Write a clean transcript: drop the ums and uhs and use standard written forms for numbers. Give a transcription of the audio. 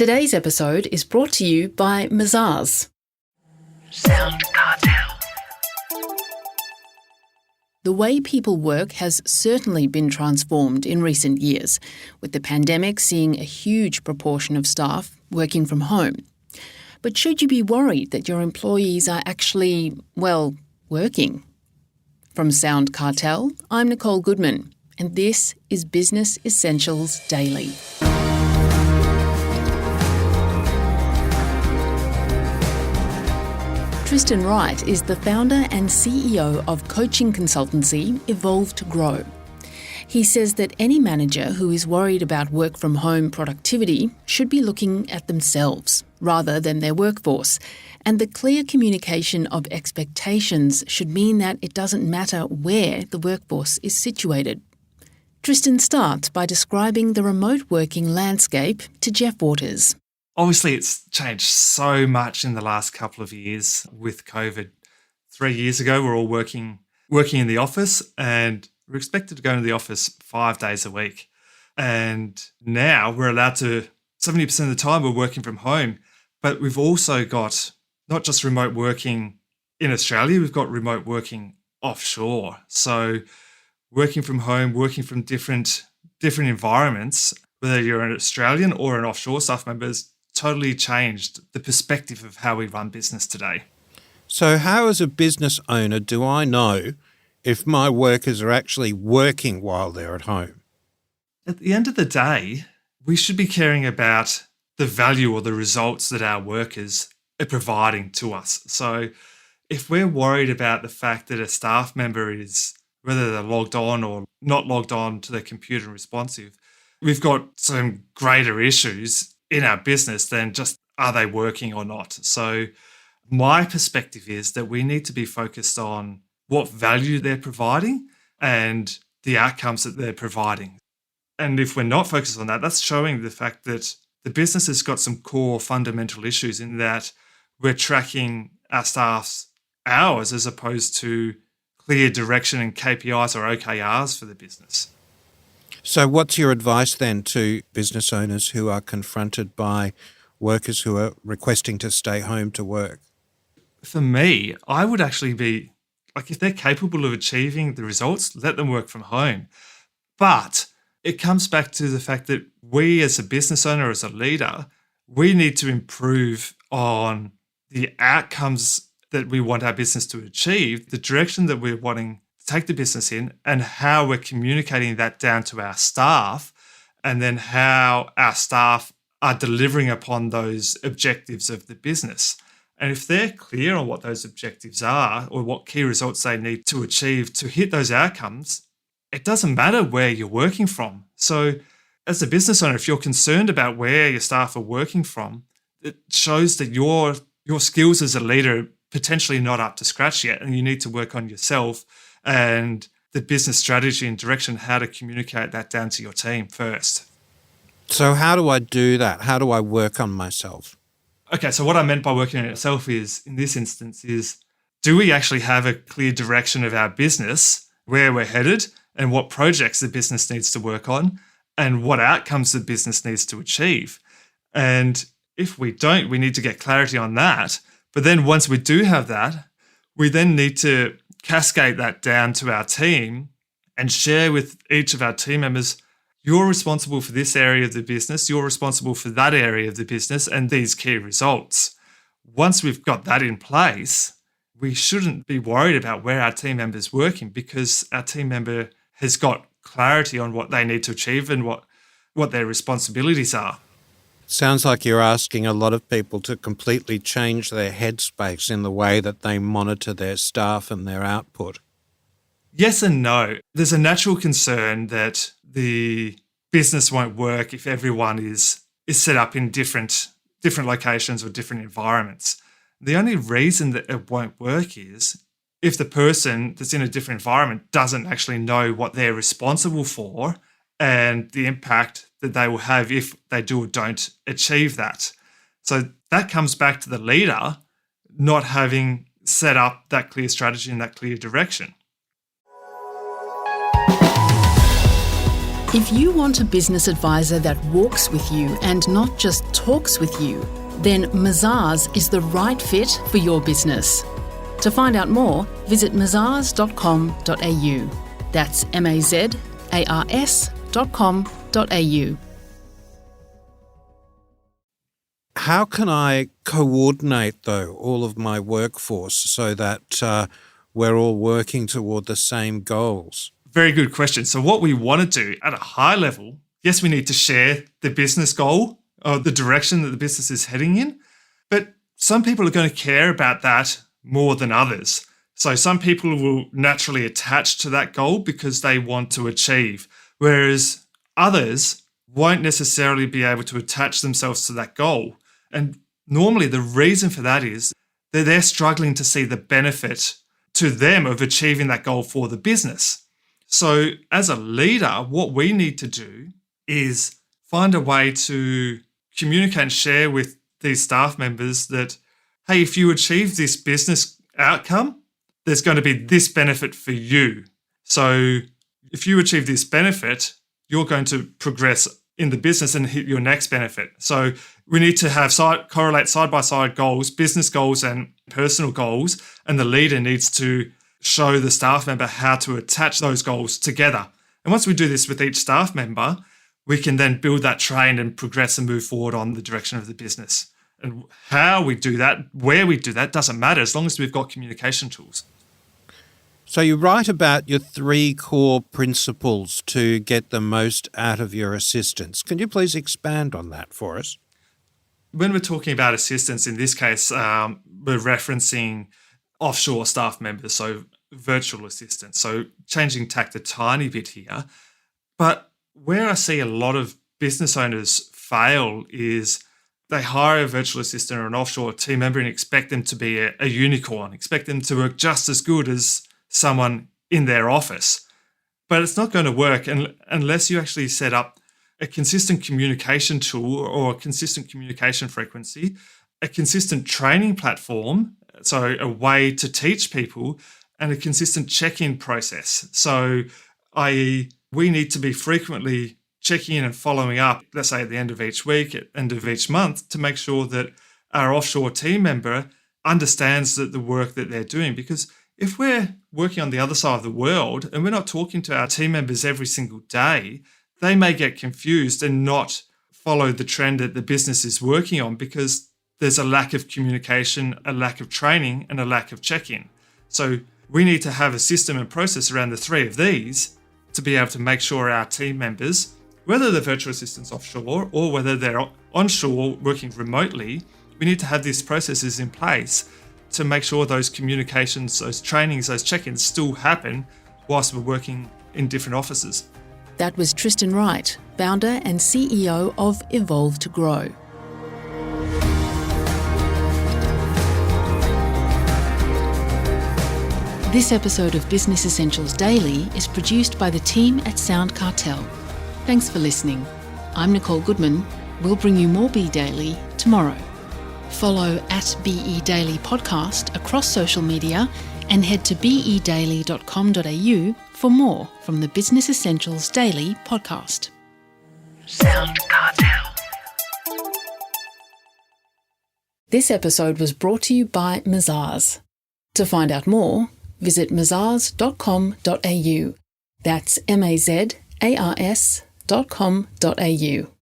Today's episode is brought to you by Mazars. SoundCartel. The way people work has certainly been transformed in recent years, with the pandemic seeing a huge proportion of staff working from home. But should you be worried that your employees are actually, working? From SoundCartel, I'm Nicole Goodman, and this is Business Essentials Daily. Tristan Wright is the founder and CEO of coaching consultancy Evolve to Grow. He says that any manager who is worried about work from home productivity should be looking at themselves rather than their workforce, and the clear communication of expectations should mean that it doesn't matter where the workforce is situated. Tristan starts by describing the remote working landscape to Jeff Waters. Obviously, it's changed so much in the last couple of years with COVID. 3 years ago, we're all working in the office, and we're expected to go into the office 5 days a week. And now we're allowed to, 70% of the time, we're working from home. But we've also got not just remote working in Australia, we've got remote working offshore. So working from home, working from different environments, whether you're an Australian or an offshore staff member, has totally changed the perspective of how we run business today. So how, as a business owner, do I know if my workers are actually working while they're at home? At the end of the day, we should be caring about the value or the results that our workers are providing to us. So if we're worried about the fact that a staff member is, whether they're logged on or not logged on to their computer and responsive, we've got some greater issues in our business than just are they working or not. So my perspective is that we need to be focused on what value they're providing and the outcomes that they're providing. And if we're not focused on that, that's showing the fact that the business has got some core fundamental issues in that we're tracking our staff's hours as opposed to clear direction and KPIs or OKRs for the business. So what's your advice then to business owners who are confronted by workers who are requesting to stay home to work? For me, I would actually be, if they're capable of achieving the results, let them work from home. But it comes back to the fact that we as a business owner, as a leader, we need to improve on the outcomes that we want our business to achieve, the direction that we're wanting to take the business in, and how we're communicating that down to our staff, and then how our staff are delivering upon those objectives of the business. And if they're clear on what those objectives are or what key results they need to achieve to hit those outcomes, it doesn't matter where you're working from. So as a business owner, if you're concerned about where your staff are working from, it shows that your skills as a leader are potentially not up to scratch yet, and you need to work on yourself and the business strategy and direction, how to communicate that down to your team first. So how do I do that? How do I work on myself? Okay, so what I meant by working on yourself is, in this instance, is do we actually have a clear direction of our business, where we're headed, and what projects the business needs to work on, and what outcomes the business needs to achieve? And if we don't, we need to get clarity on that. But then once we do have that, we then need to cascade that down to our team and share with each of our team members, you're responsible for this area of the business, you're responsible for that area of the business, and these key results. Once we've got that in place, we shouldn't be worried about where our team member's working, because our team member has got clarity on what they need to achieve and what their responsibilities are. Sounds like you're asking a lot of people to completely change their headspace in the way that they monitor their staff and their output. Yes and no. There's a natural concern that the business won't work if everyone is set up in different locations or different environments. The only reason that it won't work is if the person that's in a different environment doesn't actually know what they're responsible for and the impact that they will have if they do or don't achieve that. So that comes back to the leader not having set up that clear strategy and that clear direction. If you want a business advisor that walks with you and not just talks with you, then Mazars is the right fit for your business. To find out more, visit mazars.com.au. That's mazars.com.au. How can I coordinate, though, all of my workforce so that we're all working toward the same goals? Very good question. So what we want to do at a high level, yes, we need to share the business goal or the direction that the business is heading in, but some people are going to care about that more than others. So some people will naturally attach to that goal because they want to achieve, whereas others won't necessarily be able to attach themselves to that goal. And normally the reason for that is that they're struggling to see the benefit to them of achieving that goal for the business. So as a leader, what we need to do is find a way to communicate and share with these staff members that, hey, if you achieve this business outcome, there's going to be this benefit for you. So if you achieve this benefit, you're going to progress in the business and hit your next benefit. So we need to have correlate side-by-side goals, business goals and personal goals, and the leader needs to show the staff member how to attach those goals together. And once we do this with each staff member, we can then build that train and progress and move forward on the direction of the business. And how we do that, where we do that, doesn't matter as long as we've got communication tools. So you write about your 3 core principles to get the most out of your assistants. Can you please expand on that for us? When we're talking about assistants, in this case, we're referencing offshore staff members, so virtual assistants. So changing tact a tiny bit here. But where I see a lot of business owners fail is they hire a virtual assistant or an offshore team member and expect them to be a unicorn, expect them to work just as good as someone in their office. But it's not going to work unless you actually set up a consistent communication tool or a consistent communication frequency, a consistent training platform, so a way to teach people, and a consistent check-in process. So, i.e., we need to be frequently checking in and following up, let's say at the end of each week, at the end of each month, to make sure that our offshore team member understands the work that they're doing. Because if we're working on the other side of the world and we're not talking to our team members every single day, they may get confused and not follow the trend that the business is working on because there's a lack of communication, a lack of training, and a lack of check-in. So we need to have a system and process around the 3 of these to be able to make sure our team members, whether they're virtual assistants offshore or whether they're onshore working remotely, we need to have these processes in place to make sure those communications, those trainings, those check-ins still happen whilst we're working in different offices. That was Tristan Wright, founder and CEO of Evolve to Grow. This episode of Business Essentials Daily is produced by the team at SoundCartel. Thanks for listening. I'm Nicole Goodman. We'll bring you more Be Daily tomorrow. Follow @BE Daily Podcast across social media and head to bedaily.com.au for more from the Business Essentials Daily podcast. SoundCartel. This episode was brought to you by Mazars. To find out more, visit mazars.com.au. That's mazars.com.au.